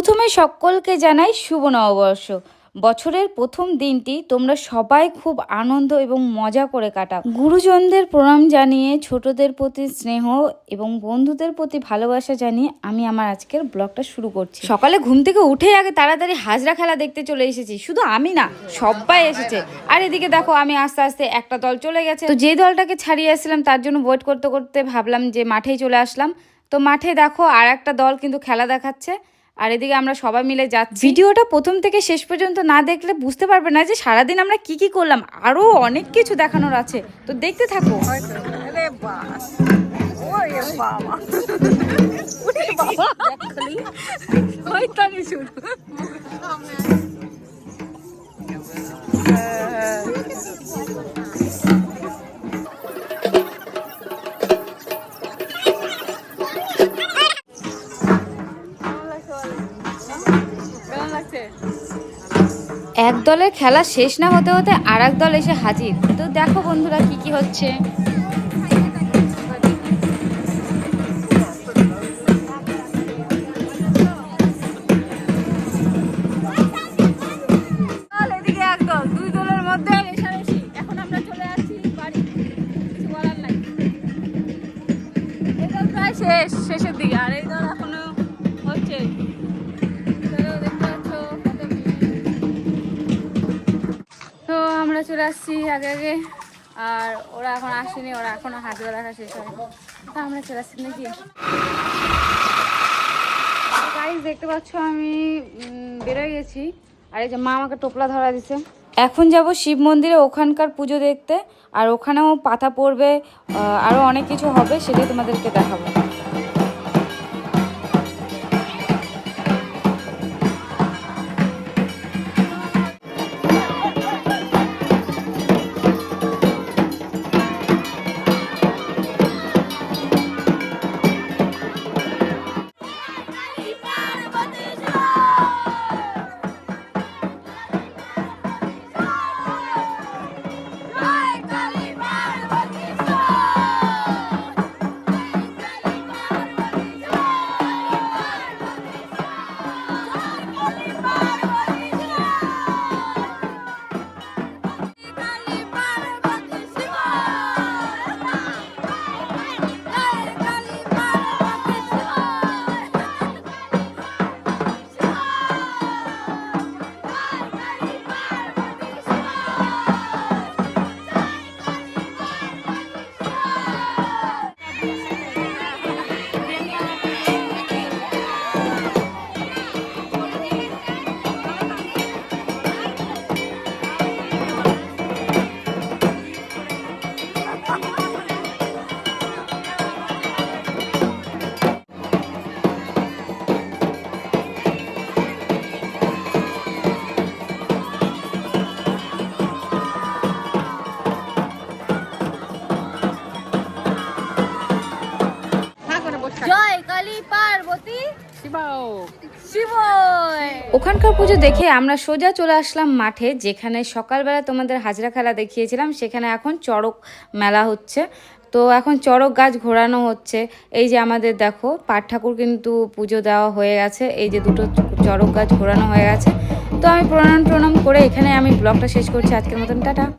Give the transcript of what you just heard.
প্রথমে সকলকে জানাই শুভ নববর্ষ। বছরের প্রথম দিনটি তোমরা সবাই খুব আনন্দ এবং মজা করে কাটাও। গুরুজনদের প্রণাম জানিয়ে, ছোটদের প্রতি স্নেহ এবং বন্ধুদের প্রতি ভালোবাসা জানিয়ে আমি আমার আজকের ব্লগটা শুরু করছি। সকালে ঘুম থেকে উঠে আগে তাড়াতাড়ি হাজরা খেলা দেখতে চলে এসেছি। শুধু আমি না, সবাই এসেছে। আর এদিকে দেখো, আমি আস্তে আস্তে একটা দল চলে গেছে। তো যে দলটাকে ছাড়িয়ে আসছিলাম তার জন্য ওয়েট করতে করতে ভাবলাম যে মাঠেই চলে আসলাম। তো মাঠে দেখো আর একটা দল কিন্তু খেলা দেখাচ্ছে, আর এদিকে আমরা সবাই মিলে যাচ্ছি। ভিডিওটা প্রথম থেকে শেষ পর্যন্ত না দেখলে বুঝতে পারবে না যে সারাদিন আমরা কি কি করলাম। আরো অনেক কিছু দেখানোর আছে, তো দেখতে থাকো। এক দলের খেলা শেষ না হতে হতে আর এক দল এসে হাজির। তো দেখো বন্ধুরা কি কি হচ্ছে। এদিকে এক দল, দুই দলের মধ্যে রেষারেষি। এখন আমরা চলে আসছি বাড়ি, কিছু বলার নাই। এই দল প্রায় শেষের দিকে, আর এই দল এখনো হচ্ছে। তো আমরা চলে আসছি আগে আগে, আর ওরা এখন আসেনি, ওরা এখনো হাজরা দেখা শেষ হয়। তো আমরা চলে আসছি নাকি। গাইস দেখতে পাচ্ছ আমি বেরোয় গেছি, আর এই যে মা আমাকে টোপলা ধরা দিছে। এখন যাব শিব মন্দিরে, ওখানকার পুজো দেখতে, আর ওখানেও পাতা পড়বে, আরও অনেক কিছু হবে, সেটাই তোমাদেরকে দেখাবো। জয় কালী পার্বতী ওখানকার পুজো দেখে আমরা সোজা চলে আসলাম মাঠে, যেখানে সকালবেলা তোমাদের হাজরা খেলা দেখিয়েছিলাম। সেখানে এখন চড়ক মেলা হচ্ছে। তো এখন চড়ক গাছ ঘোরানো হচ্ছে। এই যে আমাদের দেখো পাট ঠাকুর কিন্তু পুজো দেওয়া হয়ে গেছে, এই যে দুটো চড়ক গাছ ঘোরানো হয়ে গেছে। তো আমি প্রণাম করে এখানে আমি ব্লগটা শেষ করছি আজকের মতন। টাটা।